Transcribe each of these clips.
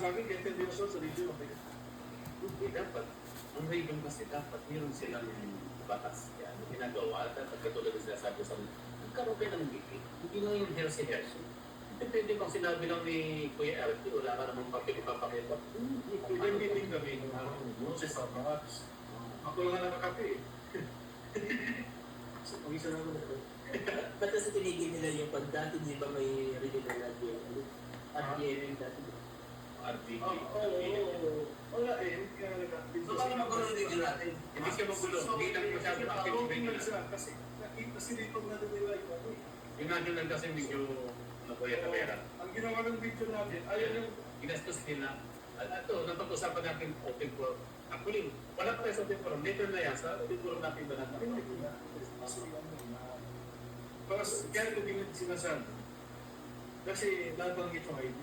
sa akin, kaya 10 years old sa radio. Hindi dapat. Ang radio kasi dapat meron silang batas. Yan, ginagawa. Dapat katulad ng sinasabi sa nagkaroon kayo ng meeting. Hindi lang yung hearsay. Depende bang sinabi lang ni Kuya RT, wala ka namang papel ipapakita. May meeting kami, sa Starbucks. Ako lang nakakape eh. So, pag-isa naman ako. Ba't kasi tinigil nila yung pag dati, di ba may regional radio? RTM dati. RTP. Wala eh. Kaya nag-active. So, paano magulo din natin? Hindi siya magulo. Hindi lang masyado active yung regular. Kasi dito natin nila yung ano eh. Yung national kasi medyo nakuya-kapera. Ang ginawa ng video natin, ayaw yung Ginastos nila. Ito, napag-usapan natin open forum. Actually, wala pa tayo sa open forum. Later na yan, sa open forum natin ba natin? kaya ito sinasabi. Kasi nabanggit yung ID.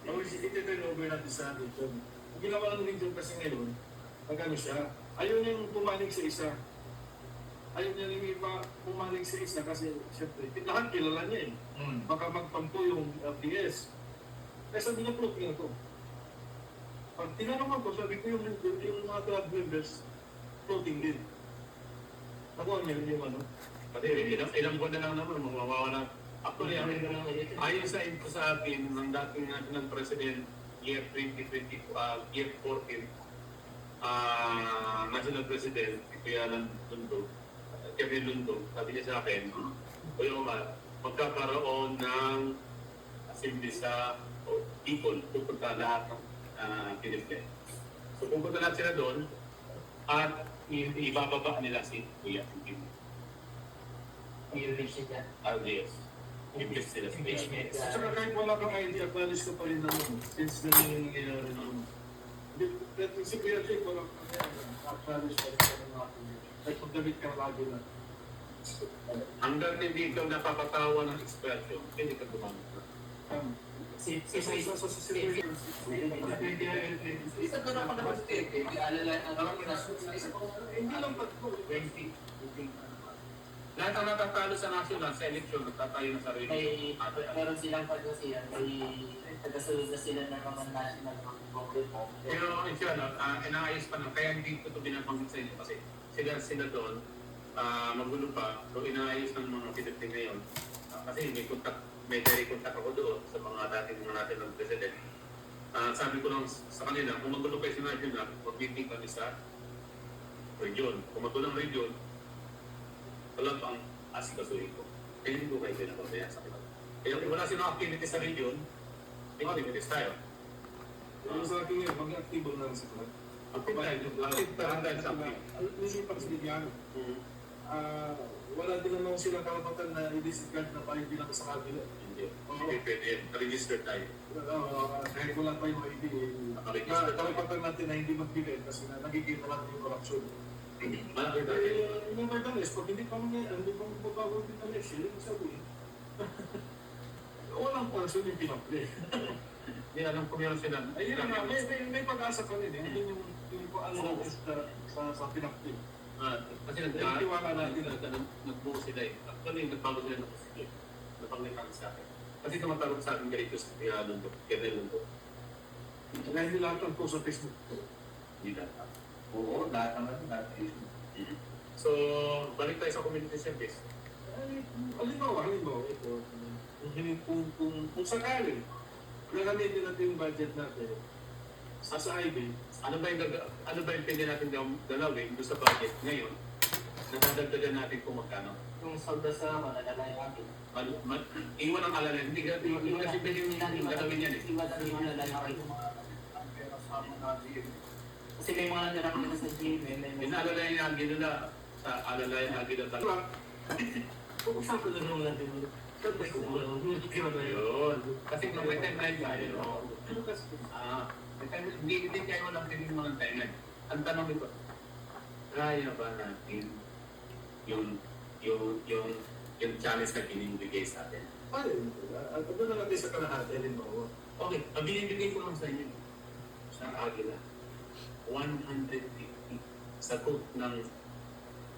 Ito over natin sa region. Ang ginawa ng region kasi ngayon, nagano siya, ayaw niyang pumanig sa isa. Ayaw niya yung iba pumanig sa isa kasi siyempre, lahat kilala niya eh. Baka magpampo yung LTS. Kaya sabi niya, floating ako. Pag tinanong ako, sabi ko yung mga club members, floating din. Nakuha niya yung ano. Pati ilang buwan na lang naman, mawawala. Actually, ayon sa info sa atin ng dating national president year 2020, year 14, national president, Kuya Lundo, Kevin Lundo, sabi niya sa akin, Kuya Omar, magkakaroon ng assembly sa people, pupunta lahat ng Philippines. So pupunta lahat sila doon at ibababa nila si Kuya Kim. Impeach niya. RDS. Impeach sila sa Impeachment. PHS. Saka kahit wala kang ID, acknowledge ka pa rin naman. Since nangyayari nangyayari naman. Si Kuya Jake, wala kang acknowledge pa rin sa mga pamilya. Kahit pagdamit ka lagi na. Hanggang hindi ka napapatawa ng expression, hindi ka gumamit. Isa ko na pa naman hindi alala ang Hindi lang tatlo. 20. Lahat ang natatalo sa national, sa eleksyon, nagtatayo na sarili. may meron silang pagkasiyan, may tagasunod na sila ng mga national government. Pero siya, inaayos pa na, kaya hindi ko ito binabanggit sa inyo kasi sila doon, magulo pa, so inaayos ng mga Pilipin ngayon. Kasi may direct contact ako doon sa mga dating mga natin ng president. Sabi ko lang sa kanila, kung magulo kayo sa national, mag-meeting kami sa region. Kung magulo ang region, wala pang asikasuhin ko. Kaya hindi ko kayo pinapabayaan sa kanila. Kaya kung wala silang activity sa region, may activities tayo. Yung sa akin ngayon, mag-actibo na lang sa club. Active tayo sa active. Nisipan sa Lidiano. Wala din naman silang karapatan na i-disregard na tayo bilang sa kabila. Hindi. Hindi pwede yan. Na-register tayo. Kahit wala pa yung ID, karapatan natin na hindi magbigay kasi nagiging na lang yung corruption. Malaki tayo. Yung Vitales, pag hindi pa magbabago yung Vitales, yun yung sabi. Walang person yung pinapli. Hindi alam ko meron sila. Ayun nga, may pag-asa pa rin eh. Hindi yung ano natin sa pinapli. Kasi Tiwala natin. nagbuo sila eh. Actually, nagbago sila ng position. Napanglitan sa akin. Kasi tumatawag sa akin ganito sa Kuya Lundo. Kevin Lundo. Kaya hindi lahat ang post sa Facebook. Hindi lahat. Oo, lahat naman. So, balik tayo sa community service. Halimbawa, ito. Kung sakali, gagamitin natin yung budget natin sa IB. Ano ba yung pwede natin galawin doon sa budget ngayon? Nadadagdagan natin kung magkano. Yung solda sa malalala yung akin. Iwan ang alala. Hindi kasi yung galawin yan eh. Iwan ang malalala yung akin. Kasi may mga naramdaman sa gym, Inaalalayan yung agi nila sa alalayan agi na talaga. Pag-usapan na naman natin ulit. Sabay ko mo lang. Yun. Kasi kung may timeline tayo, hindi kayo lang din yung mga timeline. Ang tanong ito, kaya ba natin yung challenge na binibigay sa atin? Paano? Ano na natin sa kalahati rin mo? Okay, ang binibigay ko lang sa inyo, sa Agila, 150 sa cook ng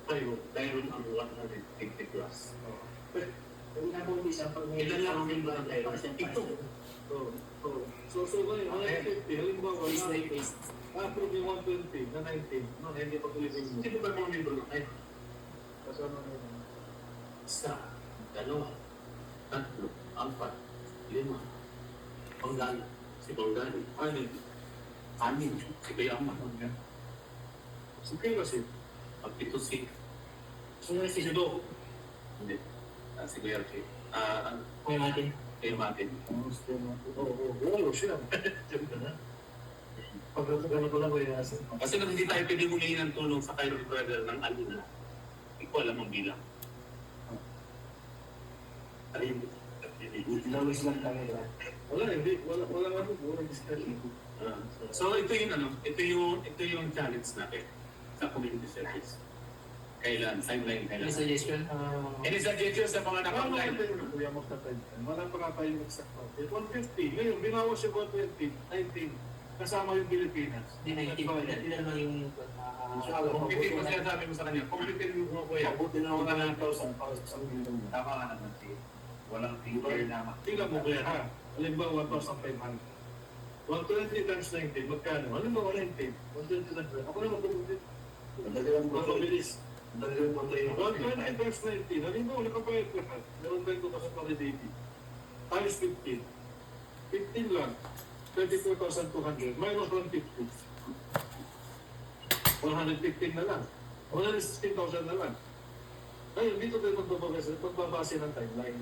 Tyron ang 150 plus. Kung nabong isa, pag may Ilan lang ang yung mga Tyron? Ito. So, ngayon, 150, halimbawa, Face by face. approve yung 120 na 19. No, hindi pa tulitin mo. Sino ba mga membro ng kayo? Kasama na yun. Isa, dalawa, tatlo, apat, lima. Panggali, si Panggali. Anin, si Bayama. Si Pino kasi. At ito si, Sino si Sudo? hindi, si Kuya Archie. Kuya natin. Kuya Martin. Oo, siya. Pagkakagano ko lang ko yung asin. Kasi kung hindi tayo pwede humingi ng tulong sa Cairo Brother ng Alina, hindi ko alam ang bilang. Lawis lang kami ba? Wala, hindi. Wala discussion. So ito yung challenge natin sa community service. Kailan, timeline Any kailan. suggestion? Any suggestions sa mga naka-online? Kuya mo tatay. Wala pa nga tayo exact. 150. Ngayon, binawas yung 120. 19. Kasama yung Pilipinas. Hindi 19. Ilan lang yung... Kumpitin mo sinasabi mo sa kanya. Kumpitin mo kuya. Mabuti na 1,000 para sa isang milyon. Tama ka naman, Steve. Walang figure na Tingnan mo kuya ha. Halimbawa 1,500. 120 times 19, magkano? Halimbawa 19. 120 times 19. Ako na magpupuntit. Mabilis. 120 times 19. Halimbawa nakapayag ka ha. Meron tayo ko sa validity. Times 15. 15 lang. 34,200. Minus 150. 115 na lang. 116,000 na lang. Ngayon, dito tayo magbabase ng timeline.